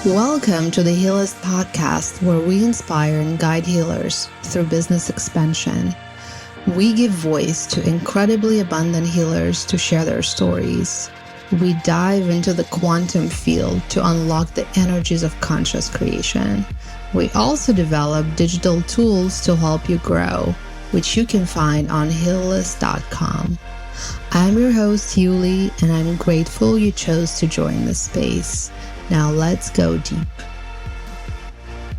Welcome to the Heallist podcast, where we inspire and guide healers through business expansion. We give voice to incredibly abundant healers to share their stories. We dive into the quantum field to unlock the energies of conscious creation. We also develop digital tools to help you grow, which you can find on Heallist.com. I'm your host, Yuli, and I'm grateful you chose to join this space. Now let's go deep.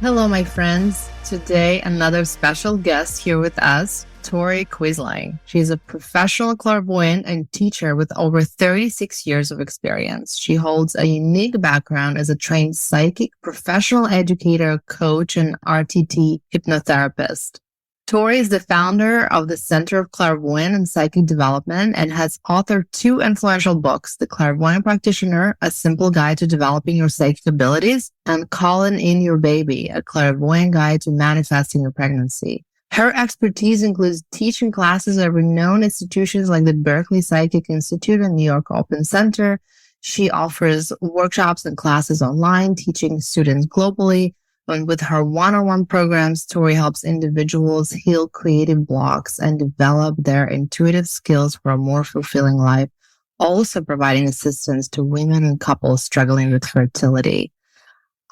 Hello, my friends. Today, another special guest here with us, Tori Quisling. She's a professional clairvoyant and teacher with over 36 years of experience. She holds a unique background as a trained psychic, professional educator, coach, and RTT hypnotherapist. Tori is the founder of the Center of Clairvoyant and Psychic Development and has authored 2 influential books, The Clairvoyant Practitioner, A Simple Guide to Developing Your Psychic Abilities, and Calling in Your Baby, A Clairvoyant Guide to Manifesting Your Pregnancy. Her expertise includes teaching classes at renowned institutions like the Berkeley Psychic Institute and New York Open Center. She offers workshops and classes online, teaching students globally. And with her one-on-one programs, Tori helps individuals heal creative blocks and develop their intuitive skills for a more fulfilling life, also providing assistance to women and couples struggling with fertility.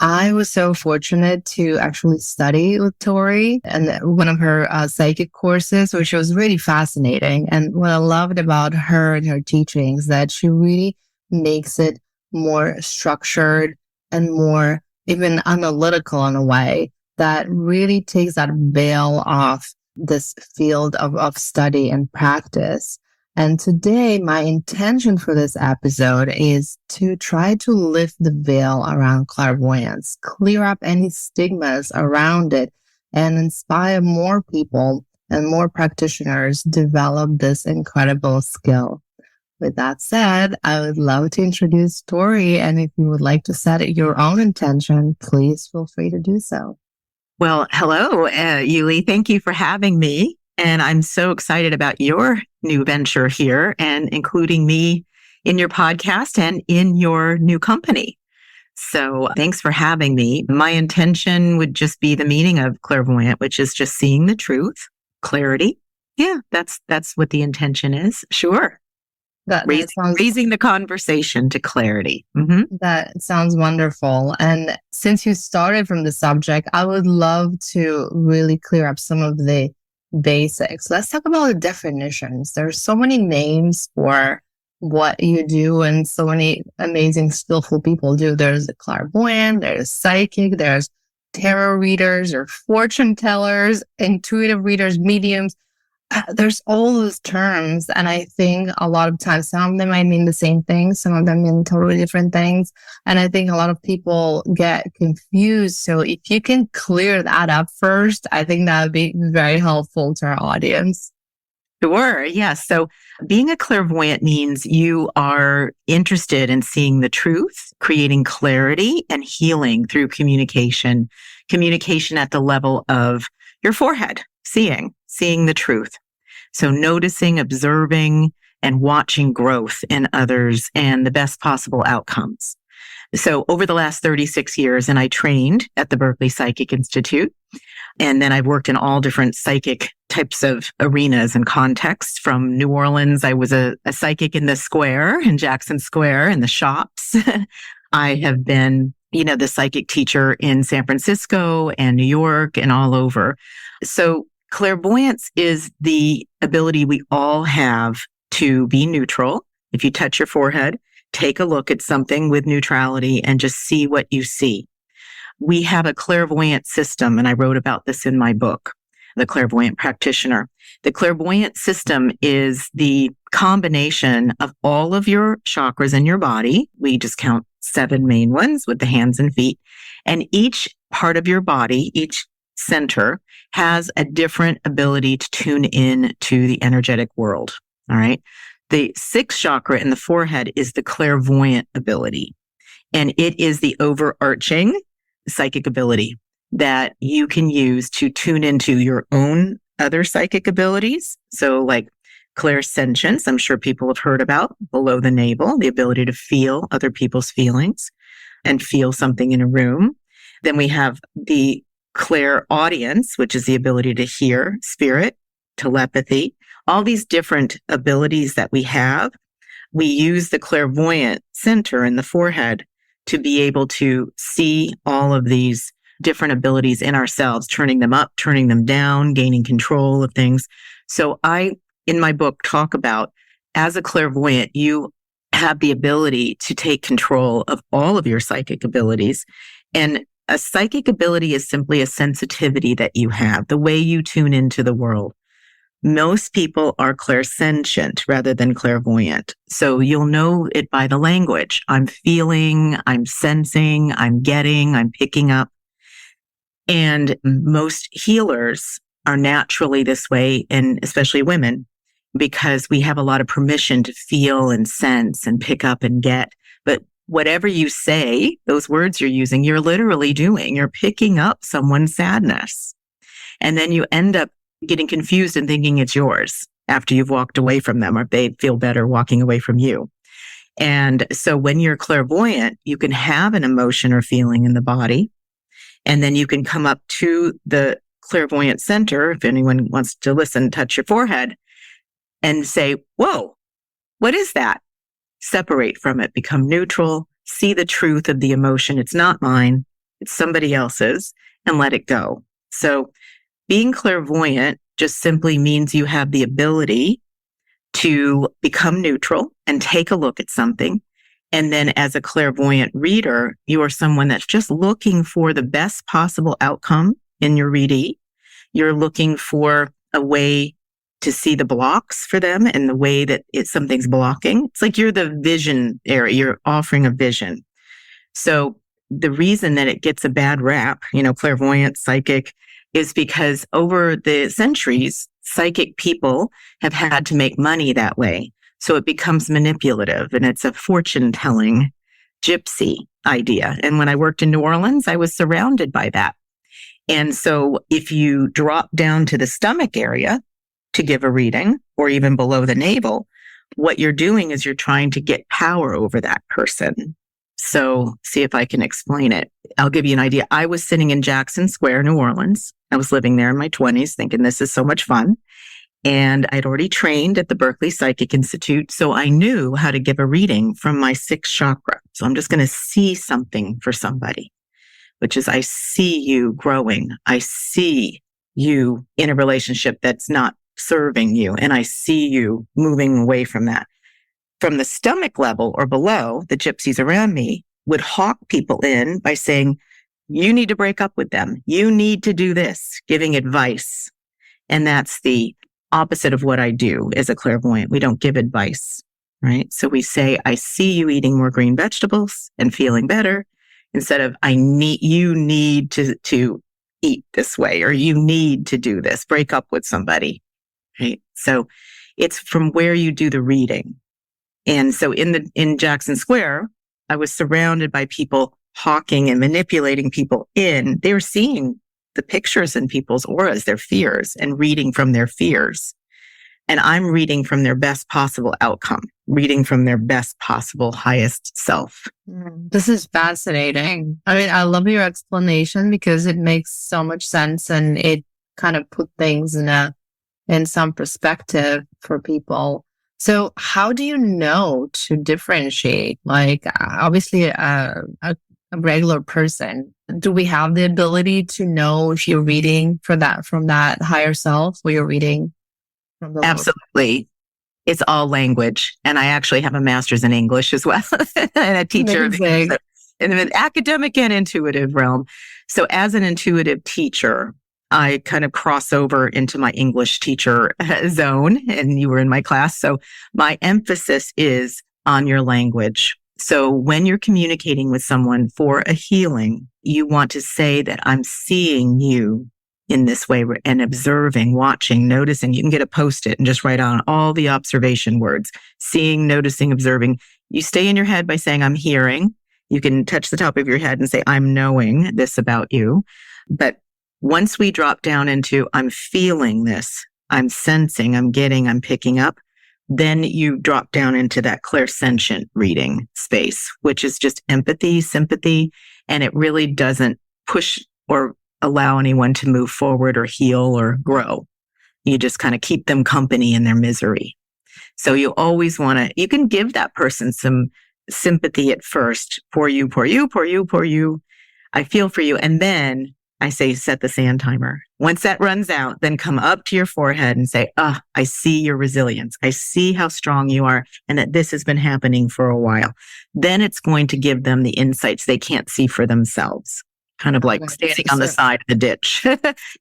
I was so fortunate to actually study with Tori and one of her psychic courses, which was really fascinating. And what I loved about her and her teachings, that she really makes it more structured and more even analytical in a way that really takes that veil off this field of study and practice. And today, my intention for this episode is to try to lift the veil around clairvoyance, clear up any stigmas around it, and inspire more people and more practitioners develop this incredible skill. With that said, I would love to introduce Tori, and if you would like to set your own intention, please feel free to do so. Well, hello, Yuli. Thank you for having me. And I'm so excited about your new venture here and including me in your podcast and in your new company. So thanks for having me. My intention would just be the meaning of clairvoyant, which is just seeing Clarity. clarity. Yeah, that's what the intention is. Sure. Raising the conversation to clarity. Mm-hmm. That sounds wonderful. And since you started from the subject, I would love to really clear up some of the basics. Let's talk about the definitions. There's so many names for what you do and so many amazing, skillful people do. There's a clairvoyant, there's psychic, there's tarot readers or fortune tellers, intuitive readers, mediums. There's all those terms, and I think a lot of times some of them might mean the same thing, some of them mean totally different things, and I think a lot of people get confused. So if you can clear that up first, I think that would be very helpful to our audience. Sure. Yes. So being a clairvoyant means you are interested in seeing the truth, creating clarity, and healing through communication at the level of your forehead, seeing the truth. So noticing, observing, and watching growth in others and the best possible outcomes. So over the last 36 years, and I trained at the Berkeley Psychic Institute, and then I've worked in all different psychic types of arenas and contexts. From New Orleans, I was a psychic in the square, in Jackson Square, in the shops. I have been, the psychic teacher in San Francisco and New York and all over. So clairvoyance is the ability we all have to be neutral. If you touch your forehead, take a look at something with neutrality and just see what you see. We have a clairvoyant system, and I wrote about this in my book, The Clairvoyant Practitioner. The clairvoyant system is the combination of all of your chakras in your body. We just count 7 main ones with the hands and feet. And each part of your body, each center, has a different ability to tune in to the energetic world. All right. The 6th chakra in the forehead is the clairvoyant ability. And it is the overarching psychic ability that you can use to tune into your own other psychic abilities. So like clairsentience, I'm sure people have heard about, below the navel, the ability to feel other people's feelings. and feel something in a room. Then we have the clairaudience, which is the ability to hear spirit, telepathy, all these different abilities that we have. We use the clairvoyant center in the forehead to be able to see all of these different abilities in ourselves, turning them up, turning them down, gaining control of things. So I, in my book, talk about, as a clairvoyant, you have the ability to take control of all of your psychic abilities. And a psychic ability is simply a sensitivity that you have, the way you tune into the world. Most people are clairsentient rather than clairvoyant. So you'll know it by the language. I'm feeling, I'm sensing, I'm getting, I'm picking up. And most healers are naturally this way, and especially women, because we have a lot of permission to feel and sense and pick up and get. But whatever you say, those words you're using, you're literally doing. You're picking up someone's sadness. And then you end up getting confused and thinking it's yours after you've walked away from them, or they feel better walking away from you. And so when you're clairvoyant, you can have an emotion or feeling in the body, and then you can come up to the clairvoyant center. If anyone wants to listen, touch your forehead and say, whoa, what is that? Separate from it, become neutral, see the truth of the emotion. It's not mine, it's somebody else's, and let it go. So being clairvoyant just simply means you have the ability to become neutral and take a look at something. And then as a clairvoyant reader, you are someone that's just looking for the best possible outcome in your reading. You're looking for a way to see the blocks for them and the way that something's blocking. It's like you're the vision area. You're offering a vision. So the reason that it gets a bad rap, clairvoyant, psychic, is because over the centuries, psychic people have had to make money that way. So it becomes manipulative, and it's a fortune-telling gypsy idea. And when I worked in New Orleans, I was surrounded by that. And so if you drop down to the stomach area to give a reading, or even below the navel, what you're doing is you're trying to get power over that person. So see if I can explain it. I'll give you an idea. I was sitting in Jackson Square, New Orleans. I was living there in my 20s thinking this is so much fun. And I'd already trained at the Berkeley Psychic Institute. So I knew how to give a reading from my sixth chakra. So I'm just going to see something for somebody, which is I see you growing. I see you in a relationship that's not serving you. And I see you moving away from that. From the stomach level or below, the gypsies around me would hawk people in by saying, you need to break up with them. You need to do this, giving advice. And that's the opposite of what I do as a clairvoyant. We don't give advice, right? So we say, I see you eating more green vegetables and feeling better, instead of you need to eat this way, or you need to do this, break up with somebody, right? So it's from where you do the reading. And so in Jackson Square, I was surrounded by people hawking and manipulating people in. They were seeing the pictures in people's auras, their fears, and reading from their fears. And I'm reading from their best possible outcome, reading from their best possible highest self. This is fascinating. I mean, I love your explanation because it makes so much sense, and it kind of put things in some perspective for people. So how do you know to differentiate? Like, obviously, a regular person, do we have the ability to know if you're reading from that higher self, or you're reading from the Absolutely. It's all language. And I actually have a master's in English as well, and a teacher in an academic and intuitive realm. So as an intuitive teacher, I kind of cross over into my English teacher zone, and you were in my class. So my emphasis is on your language. So when you're communicating with someone for a healing, you want to say that I'm seeing you in this way, and observing, watching, noticing. You can get a Post-it and just write on all the observation words: seeing, noticing, observing. You stay in your head by saying, I'm hearing. You can touch the top of your head and say, I'm knowing this about you. But once we drop down into, I'm feeling this, I'm sensing, I'm getting, I'm picking up, Then you drop down into that clairsentient reading space, which is just empathy, sympathy, and it really doesn't push or allow anyone to move forward or heal or grow. You just kind of keep them company in their misery. So you always want to, you can give that person some sympathy at first. Pour you, pour you, pour you, pour you. I feel for you. And then I say, set the sand timer. Once that runs out, then come up to your forehead and say, I see your resilience. I see how strong you are and that this has been happening for a while. Then it's going to give them the insights they can't see for themselves. Kind of like standing on the side of the ditch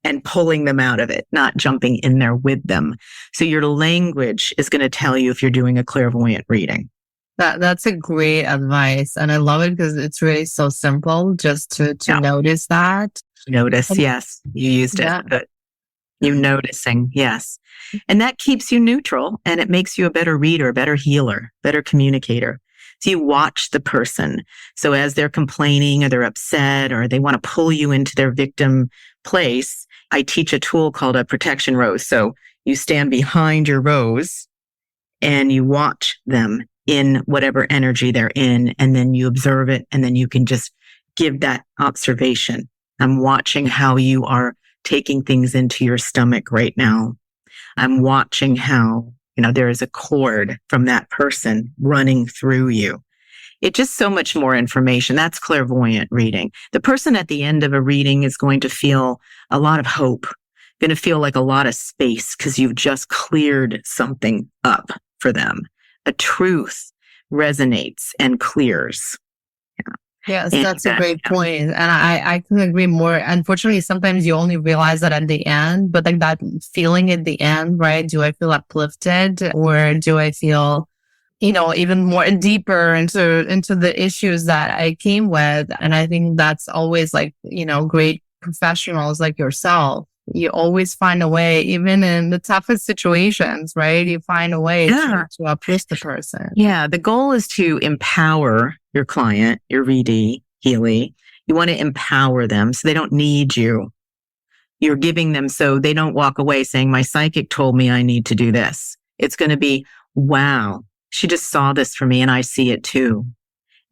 and pulling them out of it, not jumping in there with them. So your language is going to tell you if you're doing a clairvoyant reading. That's a great advice. And I love it because it's really so simple just to notice that. Notice, yes. You used it. Good. You noticing, yes. And that keeps you neutral and it makes you a better reader, a better healer, better communicator. So you watch the person. So as they're complaining or they're upset or they want to pull you into their victim place, I teach a tool called a protection rose. So you stand behind your rose and you watch them in whatever energy they're in, and then you observe it, and then you can just give that observation. I'm watching how you are taking things into your stomach right now. I'm watching how, there is a cord from that person running through you. It's just so much more information. That's clairvoyant reading. The person at the end of a reading is going to feel a lot of hope, going to feel like a lot of space because you've just cleared something up for them. A truth resonates and clears. Yes, that's a great point. And I couldn't agree more. Unfortunately, sometimes you only realize that at the end, but like that feeling at the end, right? Do I feel uplifted or do I feel, even more deeper into the issues that I came with? And I think that's always like, great professionals like yourself. You always find a way, even in the toughest situations, right? You find a way to uplift the person. Yeah. The goal is to empower your client, your readee, Healy. You want to empower them so they don't need you. You're giving them so they don't walk away saying, my psychic told me I need to do this. It's going to be, wow, she just saw this for me and I see it too.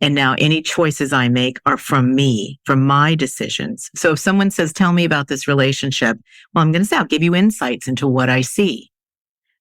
And now any choices I make are from me, from my decisions. So if someone says, tell me about this relationship, well, I'm going to say, I'll give you insights into what I see.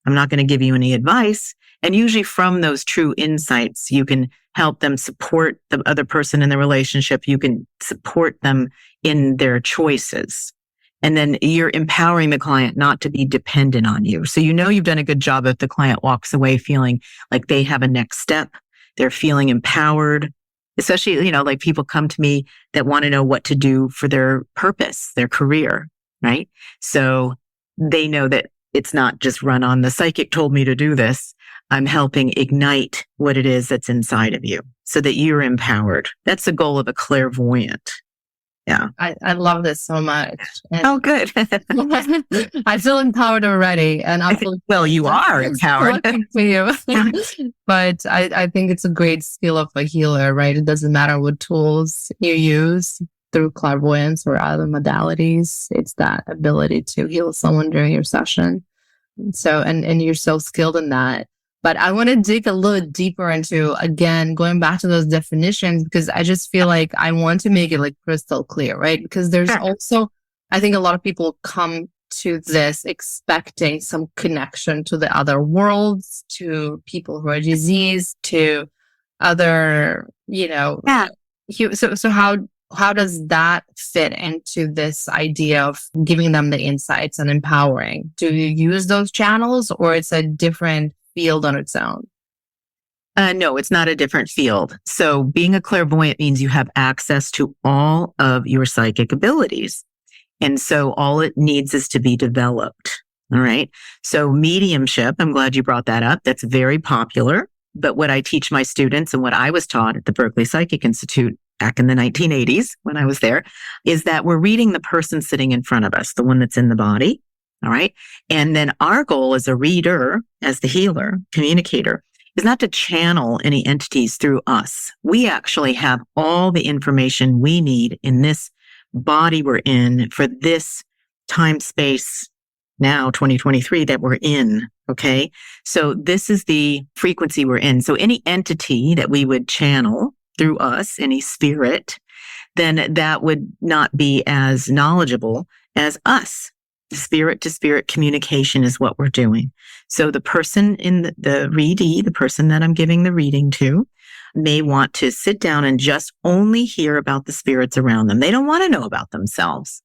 I'm not going to give you any advice. And usually from those true insights, you can help them support the other person in the relationship. You can support them in their choices. And then you're empowering the client not to be dependent on you. So you've done a good job if the client walks away feeling like they have a next step. They're feeling empowered, especially, like people come to me that want to know what to do for their purpose, their career, right? So they know that it's not just run on the psychic told me to do this. I'm helping ignite what it is that's inside of you so that you're empowered. That's the goal of a clairvoyant. Yeah. I love this so much. And good. I feel empowered already. And well, you are empowered. For you. But I think it's a great skill of a healer, right? It doesn't matter what tools you use through clairvoyance or other modalities. It's that ability to heal someone during your session. So, and you're so skilled in that. But I want to dig a little deeper into, again, going back to those definitions, because I just feel like I want to make it like crystal clear, right? Because there's also, I think a lot of people come to this expecting some connection to the other worlds, to people who are diseased, to other, So how does that fit into this idea of giving them the insights and empowering? Do you use those channels or it's a different field on its own? No, it's not a different field. So being a clairvoyant means you have access to all of your psychic abilities. And so all it needs is to be developed. All right. So mediumship, I'm glad you brought that up. That's very popular. But what I teach my students and what I was taught at the Berkeley Psychic Institute back in the 1980s when I was there is that we're reading the person sitting in front of us, the one that's in the body. All right. And then our goal as a reader, as the healer, communicator, is not to channel any entities through us. We actually have all the information we need in this body we're in for this time space now, 2023, that we're in. Okay. So this is the frequency we're in. So any entity that we would channel through us, any spirit, then that would not be as knowledgeable as us. Spirit to spirit communication is what we're doing. So the person in the readee, the person that I'm giving the reading to, may want to sit down and just only hear about the spirits around them. They don't want to know about themselves.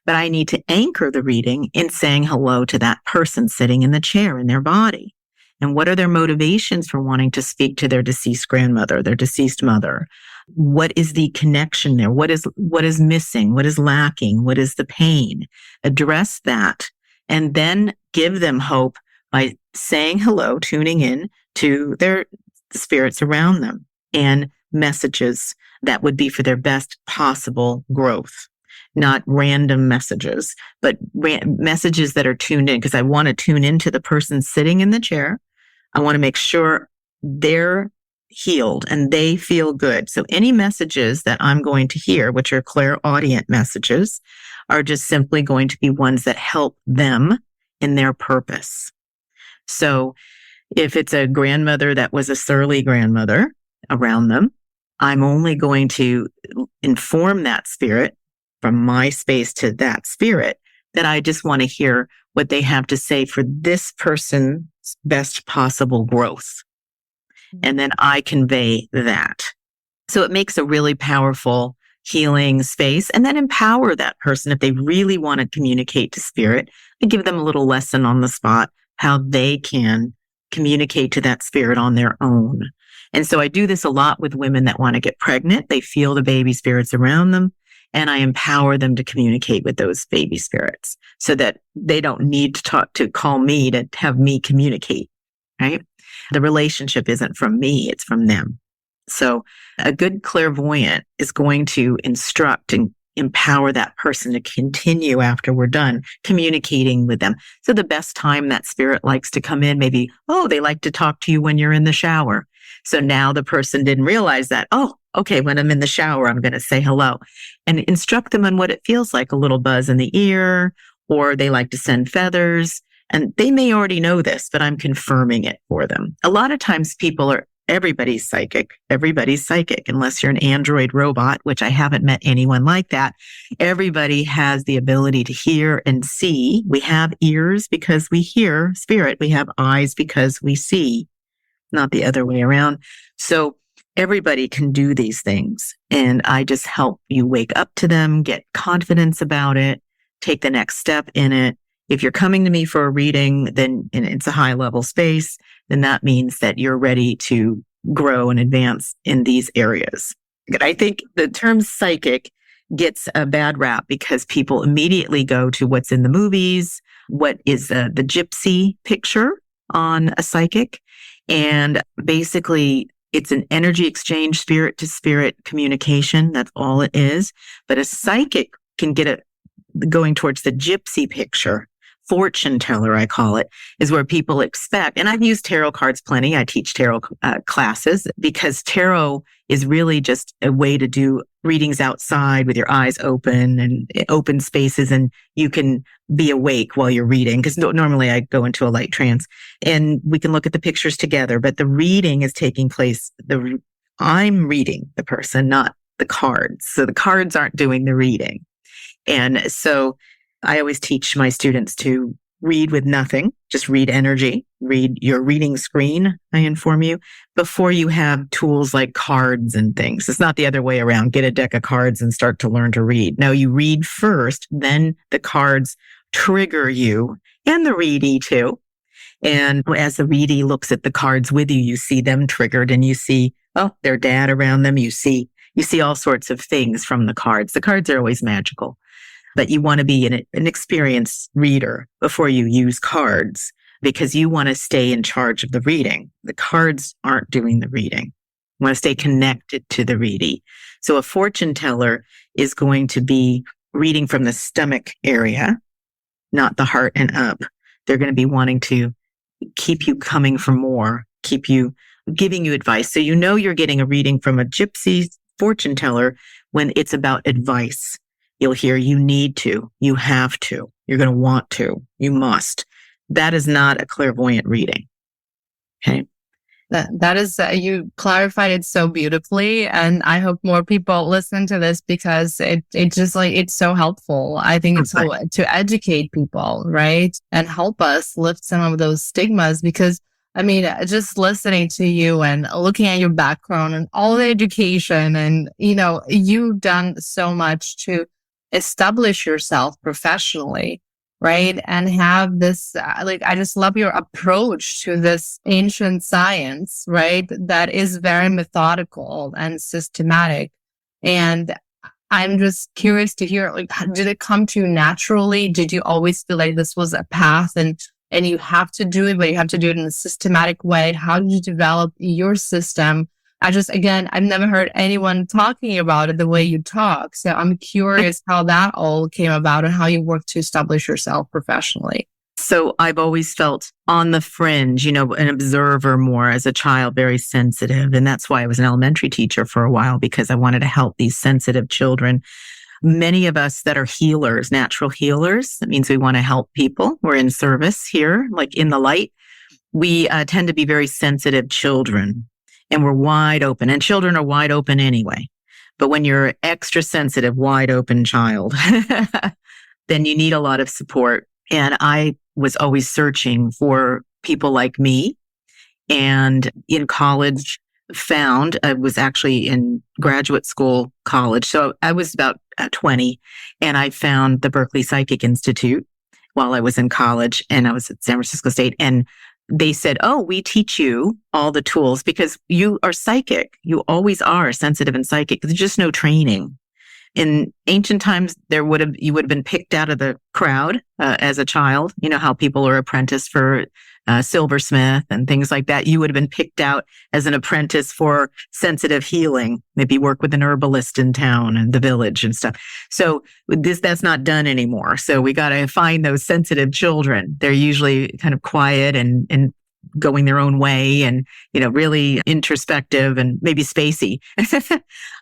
But I need to anchor the reading in saying hello to that person sitting in the chair in their body. And what are their motivations for wanting to speak to their deceased grandmother, their deceased mother? What is the connection there? What is missing? What is lacking? What is the pain? Address that and then give them hope by saying hello, tuning in to their spirits around them and messages that would be for their best possible growth. Not random messages, but messages that are tuned in, because I want to tune into the person sitting in the chair. I want to make sure they're healed and they feel good. So any messages that I'm going to hear, which are clairaudient messages, are just simply going to be ones that help them in their purpose. So if it's a grandmother that was a surly grandmother around them, I'm only going to inform that spirit from my space to that spirit that I just want to hear what they have to say for this person's best possible growth. And then I convey that. So it makes a really powerful healing space, and then empower that person if they really want to communicate to spirit and give them a little lesson on the spot, how they can communicate to that spirit on their own. And so I do this a lot with women that want to get pregnant. They feel the baby spirits around them, and I empower them to communicate with those baby spirits so that they don't need to call me to have me communicate, right? The relationship isn't from me, it's from them. So a good clairvoyant is going to instruct and empower that person to continue after we're done communicating with them. So the best time that spirit likes to come in, maybe, they like to talk to you when you're in the shower. So now the person didn't realize that, okay, when I'm in the shower, I'm going to say hello, and instruct them on what it feels like, a little buzz in the ear, or they like to send feathers. And they may already know this, but I'm confirming it for them. A lot of times everybody's psychic, unless you're an android robot, which I haven't met anyone like that. Everybody has the ability to hear and see. We have ears because we hear spirit. We have eyes because we see, not the other way around. So everybody can do these things. And I just help you wake up to them, get confidence about it, take the next step in it. If you're coming to me for a reading, then and it's a high level space, then that means that you're ready to grow and advance in these areas. I think the term psychic gets a bad rap because people immediately go to what's in the movies, what is the gypsy picture on a psychic. And basically, it's an energy exchange, spirit to spirit communication. That's all it is. But a psychic can get it going towards the gypsy picture. Fortune teller, I call it, is where people expect. And I've used tarot cards plenty. I teach tarot classes because tarot is really just a way to do readings outside with your eyes open and open spaces. And you can be awake while you're reading, because normally I go into a light trance and we can look at the pictures together, but the reading is taking place. I'm reading the person, not the cards. So the cards aren't doing the reading. And so I always teach my students to read with nothing, just read energy, read your reading screen, I inform you, before you have tools like cards and things. It's not the other way around. Get a deck of cards and start to learn to read. No, you read first, then the cards trigger you and the readee too. And as the readee looks at the cards with you, you see them triggered and you see, their dad around them. You see all sorts of things from the cards. The cards are always magical. But you want to be an experienced reader before you use cards, because you want to stay in charge of the reading. The cards aren't doing the reading. You want to stay connected to the readee. So a fortune teller is going to be reading from the stomach area, not the heart and up. They're going to be wanting to keep you coming for more, keep you giving you advice. So you're getting a reading from a gypsy fortune teller when it's about advice. You'll hear you need to, you have to, you're going to want to, you must. that is not a clairvoyant reading. Okay. That is, you clarified it so beautifully, and I hope more people listen to this because it just like, it's so helpful. I think it's so to educate people, right? And help us lift some of those stigmas because I mean, just listening to you and looking at your background and all the education and, you've done so much to establish yourself professionally, right? And have this, I just love your approach to this ancient science, right? That is very methodical and systematic. And I'm just curious to hear, did it come to you naturally? Did you always feel like this was a path and you have to do it, but you have to do it in a systematic way? How did you develop your system? I've never heard anyone talking about it the way you talk. So I'm curious how that all came about and how you work to establish yourself professionally. So I've always felt on the fringe, an observer more as a child, very sensitive. And that's why I was an elementary teacher for a while, because I wanted to help these sensitive children. Many of us that are healers, natural healers, that means we want to help people. We're in service here, like in the light. We tend to be very sensitive children. And we're wide open, and children are wide open anyway. But when you're extra sensitive, wide open child, then you need a lot of support. And I was always searching for people like me. And in college, I was actually in graduate school college. So I was about 20, and I found the Berkeley Psychic Institute while I was in college, and I was at San Francisco State. And they said, "Oh, we teach you all the tools because you are psychic. You always are sensitive and psychic. There's just no training." In ancient times, you would have been picked out of the crowd as a child. You know how people are apprenticed for silversmith and things like that. You would have been picked out as an apprentice for sensitive healing. Maybe work with an herbalist in town and the village and stuff. So that's not done anymore. So we got to find those sensitive children. They're usually kind of quiet and going their own way and, really introspective and maybe spacey.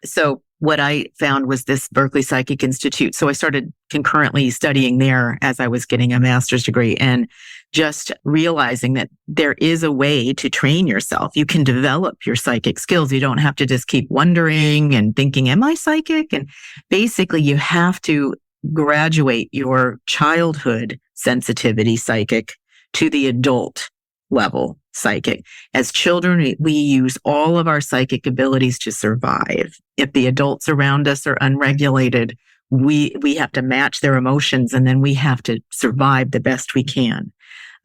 So what I found was this Berkeley Psychic Institute. So I started concurrently studying there as I was getting a master's degree and just realizing that there is a way to train yourself. You can develop your psychic skills. You don't have to just keep wondering and thinking, am I psychic? And basically you have to graduate your childhood sensitivity psychic to the adult level psychic. As children, we use all of our psychic abilities to survive. If the adults around us are unregulated, we have to match their emotions, and then we have to survive the best we can.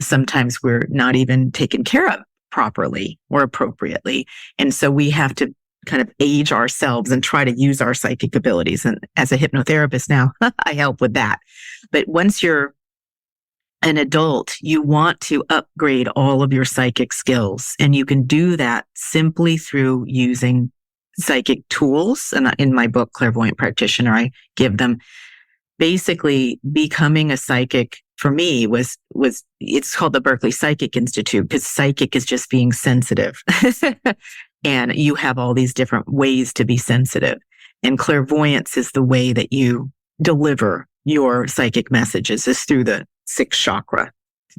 Sometimes we're not even taken care of properly or appropriately. And so we have to kind of age ourselves and try to use our psychic abilities. And as a hypnotherapist now, I help with that. But once you're an adult, you want to upgrade all of your psychic skills. And you can do that simply through using psychic tools. And in my book, Clairvoyant Practitioner, I give them. Basically, becoming a psychic for me was it's called the Berkeley Psychic Institute because psychic is just being sensitive. And you have all these different ways to be sensitive. And clairvoyance is the way that you deliver your psychic messages is through the sixth chakra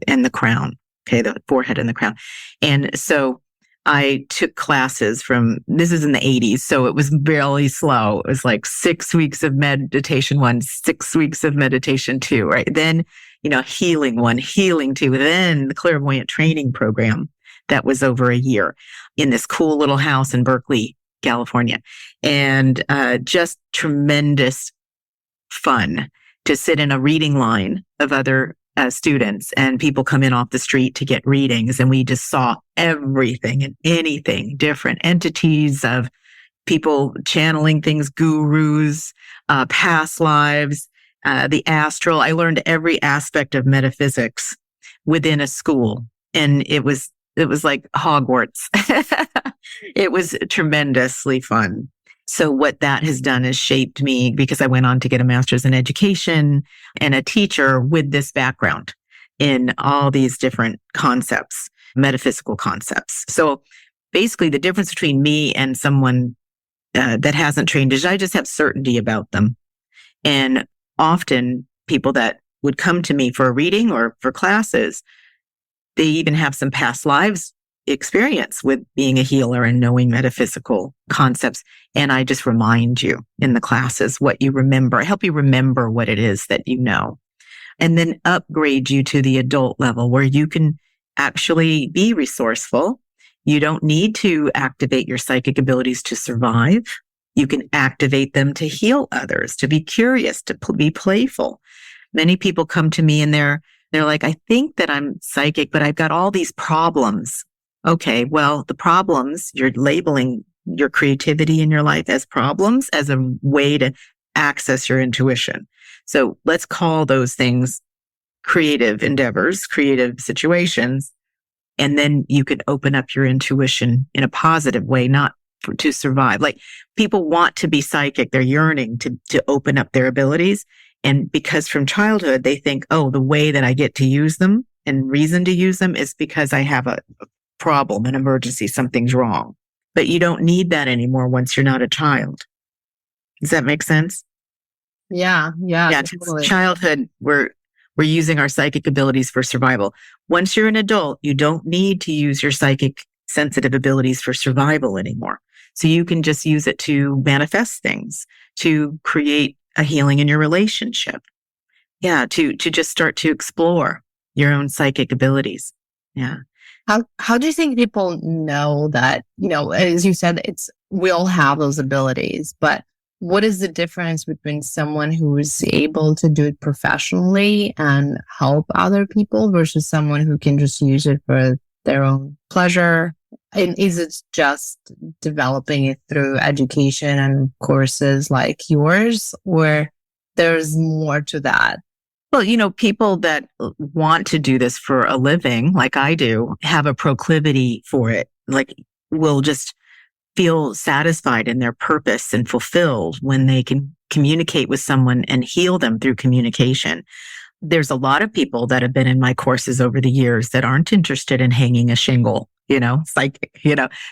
and the crown, the forehead and the crown. And so I took classes this is in the 80s, so it was really slow. It was like 6 weeks of meditation 1, 6 weeks of meditation 2, right? Then, healing 1, healing 2, then the clairvoyant training program that was over a year in this cool little house in Berkeley, California. And just tremendous fun to sit in a reading line of other students, and people come in off the street to get readings. And we just saw everything and anything, different entities of people channeling things, gurus, past lives, the astral. I learned every aspect of metaphysics within a school. And it was like Hogwarts. It was tremendously fun. So what that has done is shaped me because I went on to get a master's in education and a teacher with this background in all these different concepts, metaphysical concepts. So basically the difference between me and someone that hasn't trained is I just have certainty about them. And often people that would come to me for a reading or for classes, They even have some past lives experience with being a healer and knowing metaphysical concepts. And I just remind you in the classes what you remember. I help you remember what it is that you know, and then upgrade you to the adult level where you can actually be resourceful. You don't need to activate your psychic abilities to survive. You can activate them to heal others, to be curious, to be playful. Many people come to me and they're like, I think that I'm psychic, but I've got all these problems. Okay, well, the problems, you're labeling your creativity in your life as problems, as a way to access your intuition. So let's call those things creative endeavors, creative situations. And then you could open up your intuition in a positive way, not to survive. Like, people want to be psychic. They're yearning to open up their abilities. And because from childhood, they think, oh, the way that I get to use them and reason to use them is because I have a problem, an emergency, something's wrong. But you don't need that anymore once you're not a child. Does that make sense? Yeah, totally. Childhood, we're using our psychic abilities for survival. Once you're an adult, you don't need to use your psychic sensitive abilities for survival anymore. So you can just use it to manifest things, to create a healing in your relationship. Yeah, to just start to explore your own psychic abilities. Yeah. How do you think people know that, as you said, we all have those abilities, but what is the difference between someone who is able to do it professionally and help other people versus someone who can just use it for their own pleasure? And is it just developing it through education and courses like yours, or there's more to that? Well, people that want to do this for a living, like I do, have a proclivity for it. Like, will just feel satisfied in their purpose and fulfilled when they can communicate with someone and heal them through communication. There's a lot of people that have been in my courses over the years that aren't interested in hanging a shingle, psychic,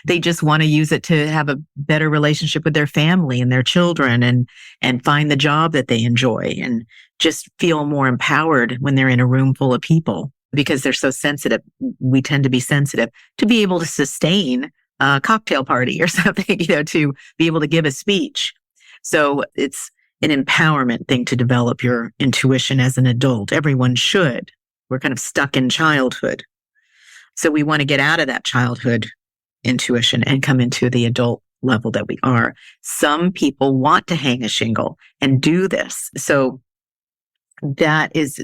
they just want to use it to have a better relationship with their family and their children and find the job that they enjoy and just feel more empowered when they're in a room full of people because they're so sensitive. We tend to be sensitive to be able to sustain a cocktail party or something, to be able to give a speech. So it's an empowerment thing to develop your intuition as an adult. Everyone should. We're kind of stuck in childhood. So we want to get out of that childhood intuition and come into the adult level that we are. Some people want to hang a shingle and do this. So that is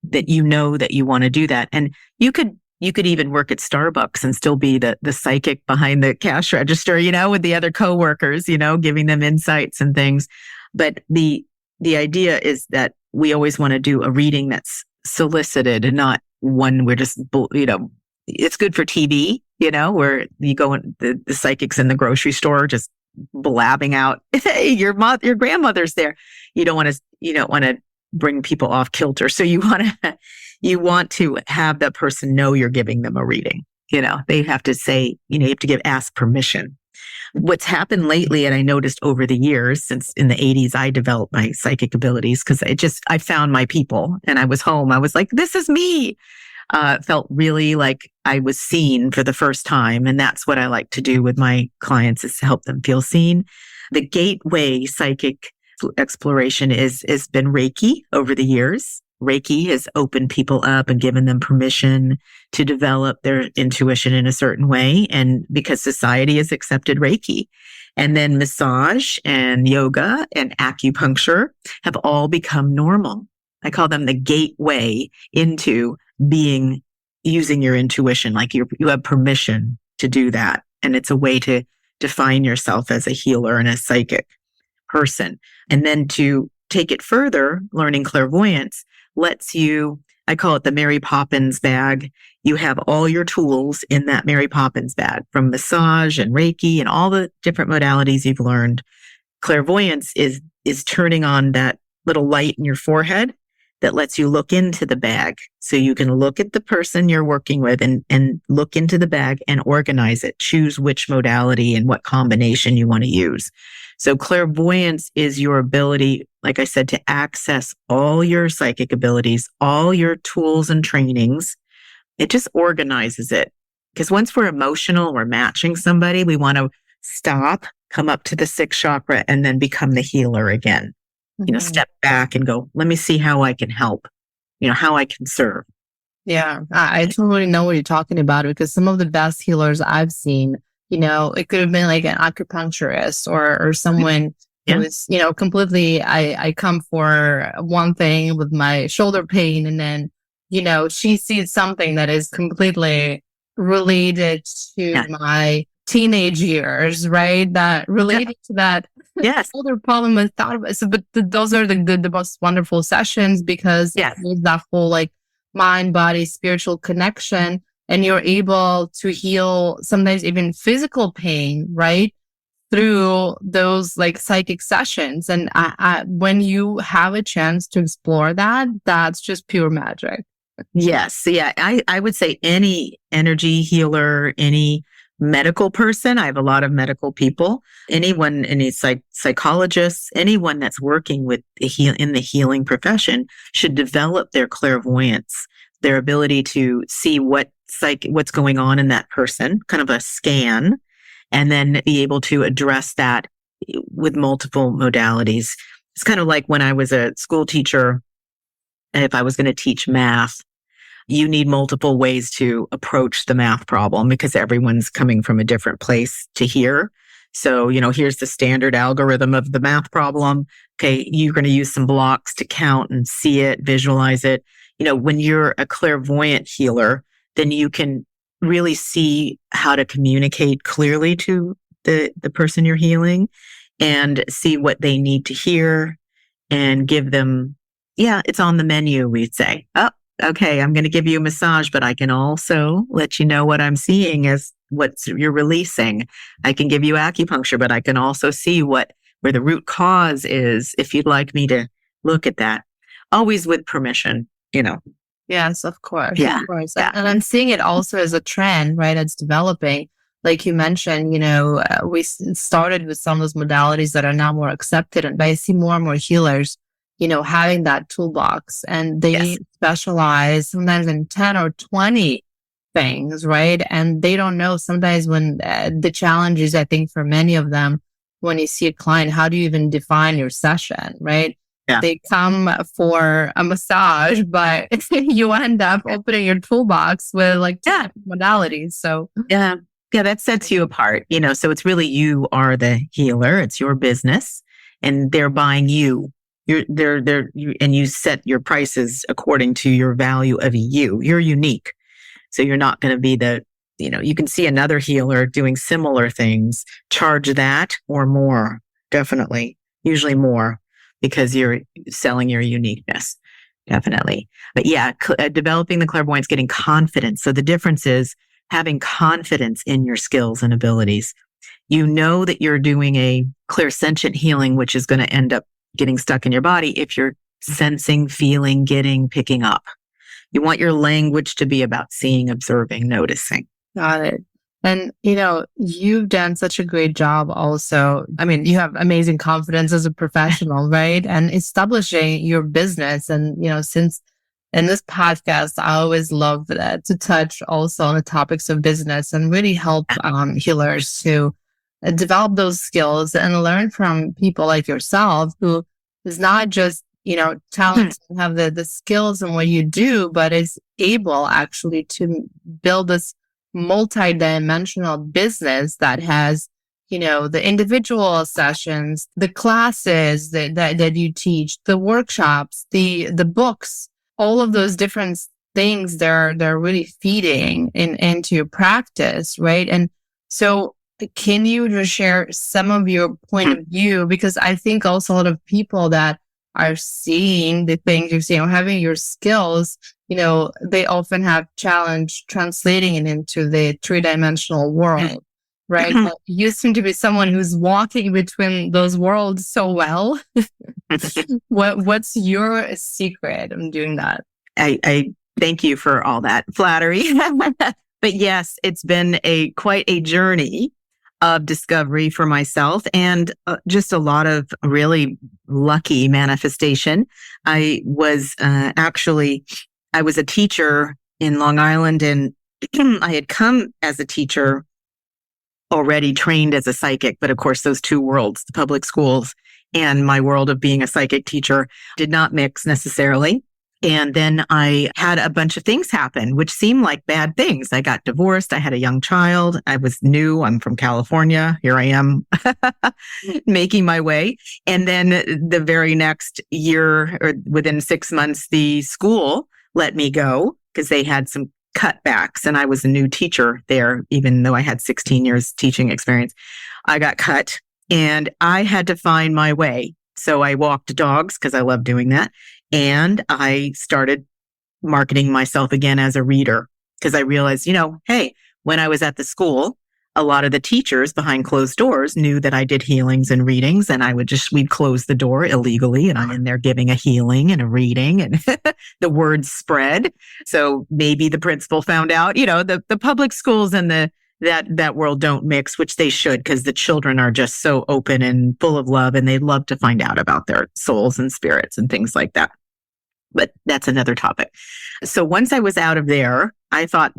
that that you want to do that. And you could even work at Starbucks and still be the psychic behind the cash register, with the other coworkers, giving them insights and things. But the idea is that we always want to do a reading that's solicited and not one we're just, it's good for TV, where you go in the psychics in the grocery store just blabbing out, hey, your grandmother's there. You don't want to bring people off kilter. So you want to have that person know you're giving them a reading. They have to say, you have to ask permission. What's happened lately, and I noticed over the years, since in the 80s, I developed my psychic abilities because I found my people and I was home. I was like, this is me. Felt really like I was seen for the first time. And that's what I like to do with my clients, is to help them feel seen. The gateway psychic exploration has been Reiki over the years. Reiki has opened people up and given them permission to develop their intuition in a certain way. And because society has accepted Reiki, and then massage and yoga and acupuncture have all become normal. I call them the gateway into using your intuition. Like you have permission to do that. And it's a way to define yourself as a healer and a psychic person. And then to take it further, learning clairvoyance lets you, I call it the Mary Poppins bag. You have all your tools in that Mary Poppins bag, from massage and Reiki and all the different modalities you've learned. Clairvoyance is turning on that little light in your forehead that lets you look into the bag. So you can look at the person you're working with and look into the bag and organize it, choose which modality and what combination you want to use. So clairvoyance is your ability, like I said, to access all your psychic abilities, all your tools and trainings It just organizes it. Because once we're emotional, we're matching somebody, we want to stop, come up to the sixth chakra, and then become the healer again. Step back and go, let me see how I can help, how I can serve. Yeah, I totally know what you're talking about, because some of the best healers I've seen, it could have been like an acupuncturist or someone who is, completely, I come for one thing with my shoulder pain, and then, she sees something that is completely related to my teenage years, right? That related to that shoulder problem I thought of. So, but those are the most wonderful sessions, because there's that whole like mind, body, spiritual connection, and you're able to heal sometimes even physical pain, right? Through those like psychic sessions. And when you have a chance to explore that, that's just pure magic. Yes. Yeah. I would say any energy healer, any medical person, I have a lot of medical people, anyone, any psychologists, anyone that's working with in the healing profession should develop their clairvoyance, their ability to see what's going on in that person, kind of a scan, and then be able to address that with multiple modalities. It's kind of like when I was a school teacher, and if I was going to teach math, you need multiple ways to approach the math problem, because everyone's coming from a different place to hear. So, here's the standard algorithm of the math problem. Okay, you're going to use some blocks to count and see it, visualize it. When you're a clairvoyant healer, then you can really see how to communicate clearly to the person you're healing, and see what they need to hear, and give them, it's on the menu, we'd say. Oh, okay, I'm going to give you a massage, but I can also let you know what I'm seeing as what you're releasing. I can give you acupuncture, but I can also see where the root cause is, if you'd like me to look at that. Always with permission, Yes, of course. Yeah. Of course. And I'm seeing it also as a trend, right? It's developing. Like you mentioned, we started with some of those modalities that are now more accepted. And I see more and more healers, having that toolbox, and they specialize sometimes in 10 or 20 things, right? And they don't know sometimes when the challenge is, I think, for many of them, when you see a client, how do you even define your session, right? Yeah. They come for a massage, but you end up opening your toolbox with like modalities. So yeah, that sets you apart, so it's really, you are the healer. It's your business, and they're buying you. And you set your prices according to your value of you. You're unique. So you're not going to be you can see another healer doing similar things, charge that or more, definitely, usually more, because you're selling your uniqueness, definitely. But developing the clairvoyance, getting confidence. So the difference is having confidence in your skills and abilities. You know that you're doing a clairsentient healing, which is going to end up getting stuck in your body if you're sensing, feeling, picking up. You want your language to be about seeing, observing, noticing. Got it. And, you've done such a great job also. I mean, you have amazing confidence as a professional, right? And establishing your business. And, since in this podcast, I always love that, to touch also on the topics of business and really help healers to develop those skills and learn from people like yourself, who is not just, talented and have the skills in what you do, but is able actually to build this multi-dimensional business that has, the individual sessions, the classes that you teach, the workshops, the books, all of those different things they're really feeding into your practice, right? And so can you just share some of your point of view? Because I think also a lot of people that are seeing the things you're seeing, or having your skills, they often have challenge translating it into the three-dimensional world, right? But you seem to be someone who's walking between those worlds so well. What's your secret in doing that? I thank you for all that flattery. But yes, it's been quite a journey of discovery for myself, and just a lot of really lucky manifestation. I was a teacher in Long Island. And I had come as a teacher already trained as a psychic. But of course, those two worlds, the public schools and my world of being a psychic teacher, did not mix necessarily. And then I had a bunch of things happen, which seemed like bad things. I got divorced. I had a young child. I was new. I'm from California. Here I am making my way. And then the very next year, or within 6 months, the school let me go because they had some cutbacks. And I was a new teacher there, even though I had 16 years teaching experience. I got cut and I had to find my way. So I walked dogs because I love doing that. And I started marketing myself again as a reader because I realized, hey, when I was at the school, a lot of the teachers behind closed doors knew that I did healings and readings, and we'd close the door illegally and I'm in there giving a healing and a reading and the word spread. So maybe the principal found out, the public schools and that world don't mix, which they should, because the children are just so open and full of love and they love to find out about their souls and spirits and things like that. But that's another topic. So once I was out of there, I thought,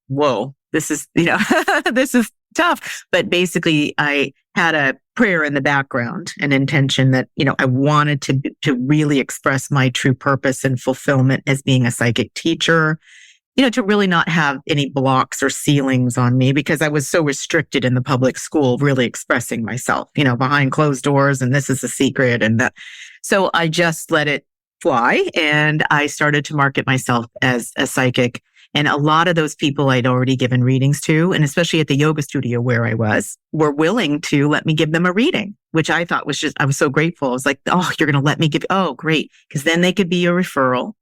whoa, this is, this is tough. But basically I had a prayer in the background, an intention that, I wanted to really express my true purpose and fulfillment as being a psychic teacher, to really not have any blocks or ceilings on me because I was so restricted in the public school, really expressing myself, behind closed doors and this is a secret and that. So I just let it fly and I started to market myself as a psychic. And a lot of those people I'd already given readings to, and especially at the yoga studio where I was, were willing to let me give them a reading, which I thought I was so grateful. I was like, oh, you're going to let me oh, great. Because then they could be a referral.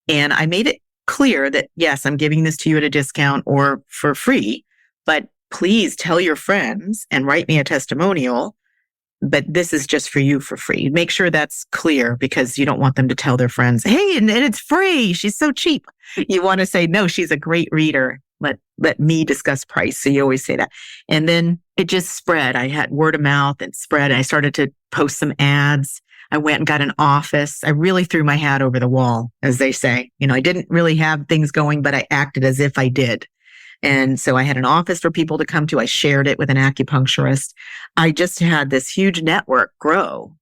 And I made it clear that, yes, I'm giving this to you at a discount or for free, but please tell your friends and write me a testimonial. But this is just for you for free. Make sure that's clear because you don't want them to tell their friends, hey, and it's free. She's so cheap. You want to say, no, she's a great reader. Let me discuss price. So you always say that. And then it just spread. I had word of mouth and spread. I started to post some ads. I went and got an office. I really threw my hat over the wall, as they say. I didn't really have things going, but I acted as if I did. And so I had an office for people to come to. I shared it with an acupuncturist. I just had this huge network grow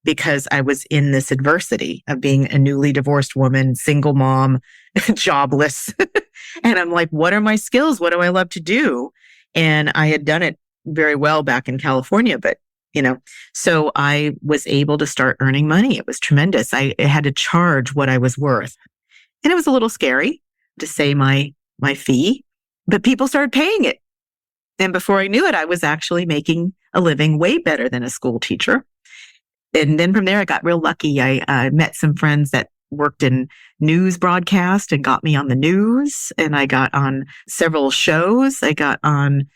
because I was in this adversity of being a newly divorced woman, single mom, jobless. And I'm like, what are my skills? What do I love to do? And I had done it very well back in California, but so I was able to start earning money. It was tremendous. I had to charge what I was worth. And it was a little scary to say my fee. But people started paying it. And before I knew it, I was actually making a living way better than a school teacher. And then from there, I got real lucky. I met some friends that worked in news broadcast and got me on the news. And I got on several shows. I'm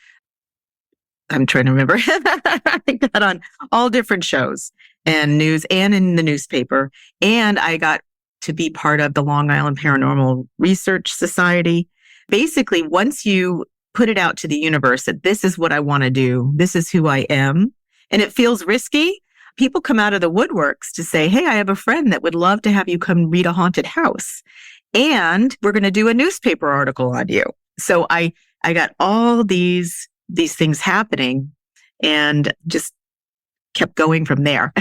trying to remember. I got on all different shows and news and in the newspaper. And I got to be part of the Long Island Paranormal Research Society. Basically, once you put it out to the universe that this is what I want to do, this is who I am, and it feels risky, people come out of the woodworks to say, hey, I have a friend that would love to have you come read a haunted house. And we're going to do a newspaper article on you. So I got all these things happening and just kept going from there.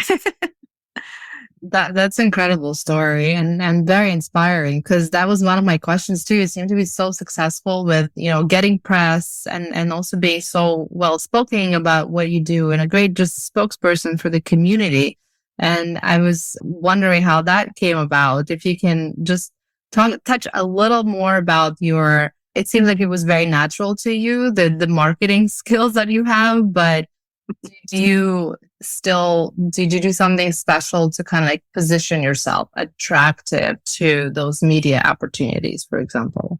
That's an incredible story and very inspiring because that was one of my questions too. You seem to be so successful with, getting press and also being so well spoken about what you do and a great just spokesperson for the community. And I was wondering how that came about. If you can just touch a little more about it seems like it was very natural to you, the marketing skills that you have, but did you do something special to kind of like position yourself attractive to those media opportunities, for example?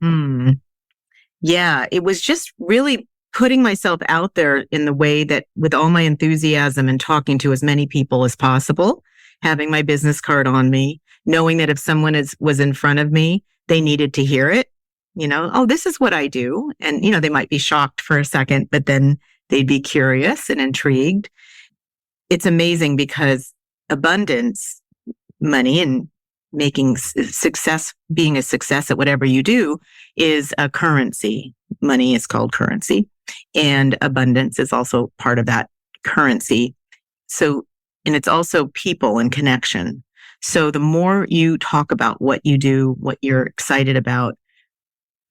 Yeah, it was just really putting myself out there in the way that with all my enthusiasm and talking to as many people as possible, having my business card on me, knowing that if someone was in front of me, they needed to hear it, oh, this is what I do. And, they might be shocked for a second, but then they'd be curious and intrigued. It's amazing because abundance, money and making success, being a success at whatever you do is a currency. Money is called currency, and abundance is also part of that currency. So, and it's also people and connection. So the more you talk about what you do, what you're excited about,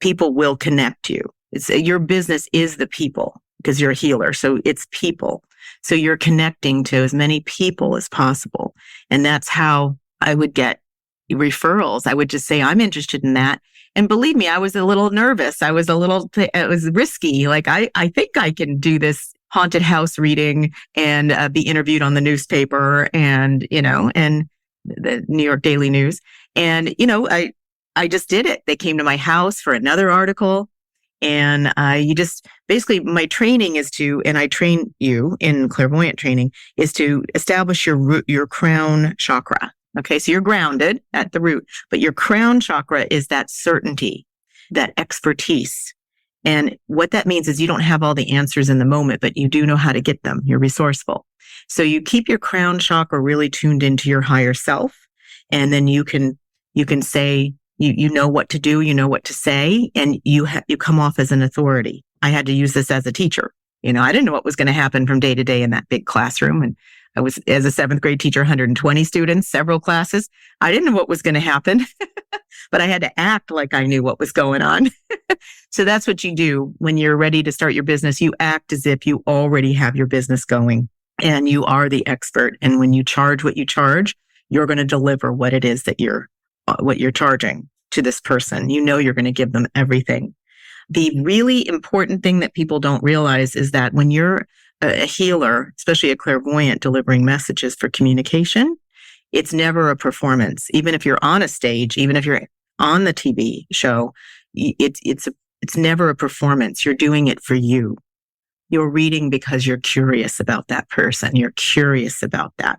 people will connect you. Your business is the people because you're a healer. So it's people. So you're connecting to as many people as possible. And that's how I would get referrals. I would just say, I'm interested in that. And believe me, I was a little nervous. It was risky. Like, I think I can do this haunted house reading and be interviewed on the newspaper and the New York Daily News. And, I just did it. They came to my house for another article. And basically my training is and I train you in clairvoyant training, is to establish your crown chakra. Okay. So you're grounded at the root, but your crown chakra is that certainty, that expertise. And what that means is you don't have all the answers in the moment, but you do know how to get them. You're resourceful. So you keep your crown chakra really tuned into your higher self. And then you can say, you know what to do, you know what to say, and you come off as an authority. I had to use this as a teacher. I didn't know what was going to happen from day to day in that big classroom. And I was, as a 7th grade teacher, 120 students, several classes. I didn't know what was going to happen, but I had to act like I knew what was going on. So that's what you do when you're ready to start your business. You act as if you already have your business going and you are the expert. And when you charge what you charge, you're going to deliver what it is that you're charging to this person. You're going to give them everything. The really important thing that people don't realize is that when you're a healer, especially a clairvoyant delivering messages for communication, it's never a performance. Even if you're on a stage, even if you're on the TV show, it's never a performance. You're doing it for you. You're reading because you're curious about that person. You're curious about that.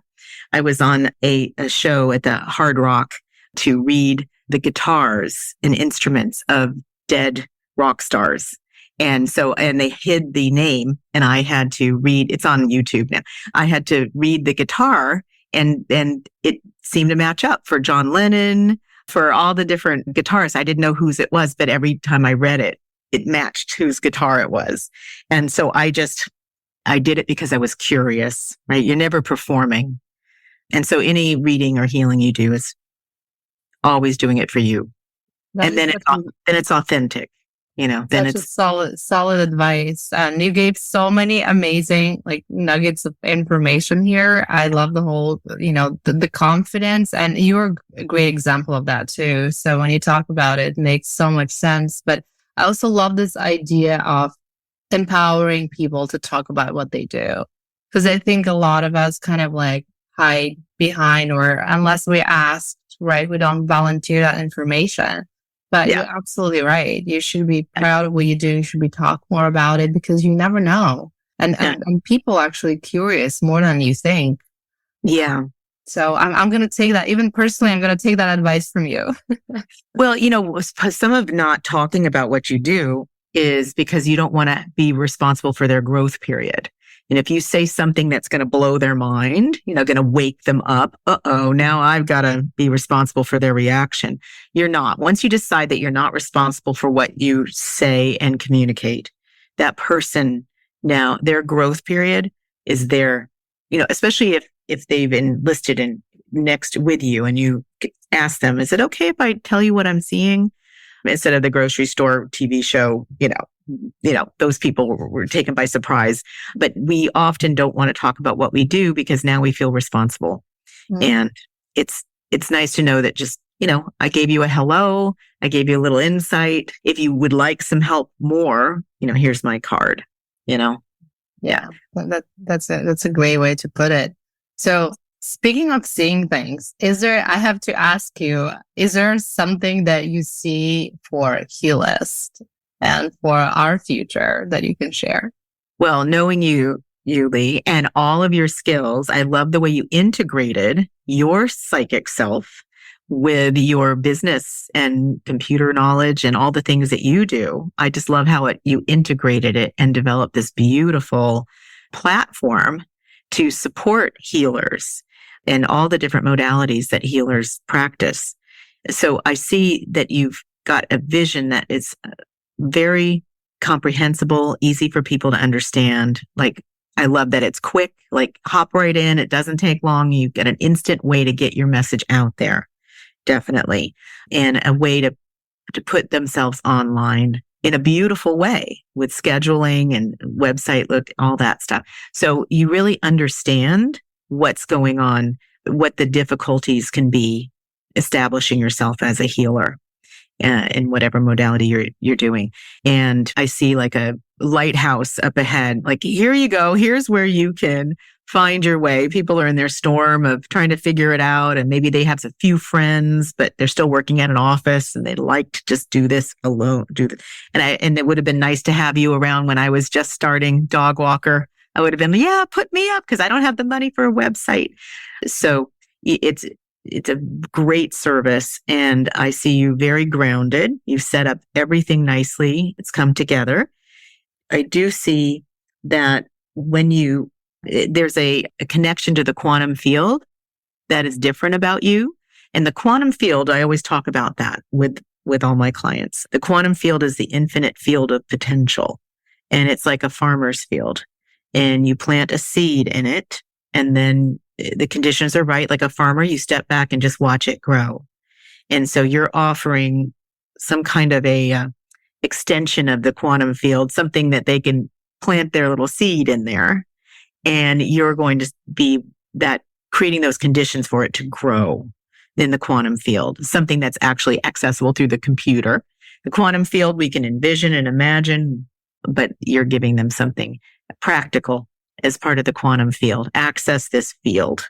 I was on a show at the Hard Rock to read the guitars and instruments of dead rock stars. And they hid the name, and I had to read, it's on YouTube now. I had to read the guitar, and it seemed to match up for John Lennon, for all the different guitarists. I didn't know whose it was, but every time I read it, it matched whose guitar it was. And so I did it because I was curious, right? You're never performing. And so any reading or healing you do is always doing it for you. And then it's authentic. Then That's it's solid advice. And you gave so many amazing nuggets of information here. I love the whole, the confidence, and you're a great example of that too. So when you talk about it, it makes so much sense. But I also love this idea of empowering people to talk about what they do. Because I think a lot of us kind of hide behind, or unless we ask, right, we don't volunteer that information. But You're absolutely right. You should be proud of what you do. You should be talk more about it, because you never know. And people are actually curious more than you think. Yeah. So I'm going to take that, even personally, I'm going to take that advice from you. Well, some of not talking about what you do is because you don't want to be responsible for their growth period. And if you say something that's going to blow their mind, going to wake them up, now I've got to be responsible for their reaction. You're not. Once you decide that you're not responsible for what you say and communicate, that person now, their growth period is their, especially if they've enlisted in next with you and you ask them, is it okay if I tell you what I'm seeing? Instead of the grocery store TV show, those people were taken by surprise. But we often don't want to talk about what we do because now we feel responsible. Mm. And it's nice to know that just, I gave you a hello. I gave you a little insight. If you would like some help more, here's my card, Yeah. That's a great way to put it. So speaking of seeing things, I have to ask you, is there something that you see for Heallist and for our future that you can share? Well, knowing you, Lee, and all of your skills, I love the way you integrated your psychic self with your business and computer knowledge and all the things that you do. I just love how you integrated it and developed this beautiful platform to support healers. and all the different modalities that healers practice. So I see that you've got a vision that is very comprehensible, easy for people to understand. Like, I love that it's quick, like hop right in. It doesn't take long. You get an instant way to get your message out there. Definitely. And a way to put themselves online in a beautiful way with scheduling and website look, all that stuff. So you really understand what's going on, what the difficulties can be establishing yourself as a healer in whatever modality you're doing. And I see like a lighthouse up ahead. Like, here you go. Here's where you can find your way. People are in their storm of trying to figure it out. And maybe they have a few friends, but they're still working at an office and they'd like to just do this alone. And it would have been nice to have you around when I was just starting dog walker. I would have been, yeah, put me up because I don't have the money for a website. So it's a great service. And I see you very grounded. You've set up everything nicely. It's come together. I do see that there's a connection to the quantum field that is different about you. And the quantum field, I always talk about that with all my clients. The quantum field is the infinite field of potential. And it's like a farmer's field. And you plant a seed in it, and then the conditions are right. Like a farmer, you step back and just watch it grow. And so you're offering some kind of a extension of the quantum field, something that they can plant their little seed in there. And you're going to be that creating those conditions for it to grow in the quantum field, something that's actually accessible through the computer. The quantum field, we can envision and imagine, but you're giving them something practical as part of the quantum field. Access this field.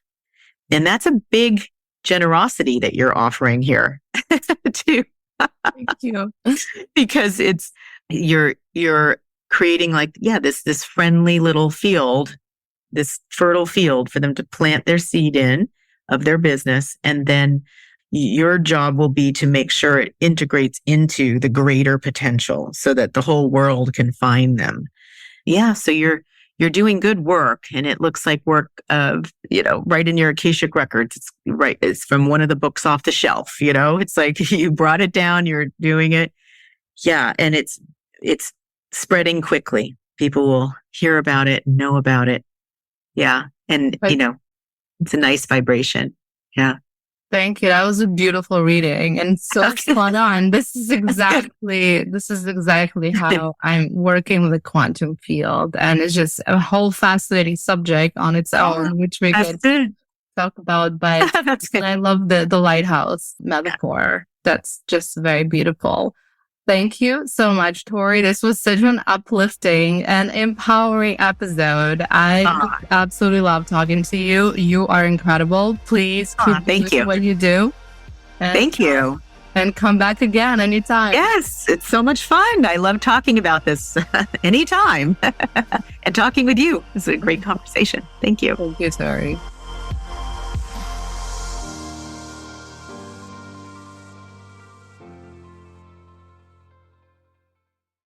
And that's a big generosity that you're offering here too. Thank you. Because you're creating this friendly little field, this fertile field for them to plant their seed in of their business. And then your job will be to make sure it integrates into the greater potential so that the whole world can find them. Yeah. So you're doing good work, and it looks like work of, right in your Akashic records. It's from one of the books off the shelf, it's like you brought it down, you're doing it. Yeah. And it's spreading quickly. People will hear about it, know about it. Yeah. And, it's a nice vibration. Yeah. Thank you. That was a beautiful reading and so spot on. This is exactly how I'm working with the quantum field. And it's just a whole fascinating subject on its own, which we could talk about. But I love the lighthouse metaphor. That's just very beautiful. Thank you so much, Tori. This was such an uplifting and empowering episode. I absolutely love talking to you. You are incredible. Please keep doing what you do. Thank you. And come back again anytime. Yes, it's so much fun. I love talking about this anytime. And talking with you. It's a great conversation. Thank you. Thank you, Tori.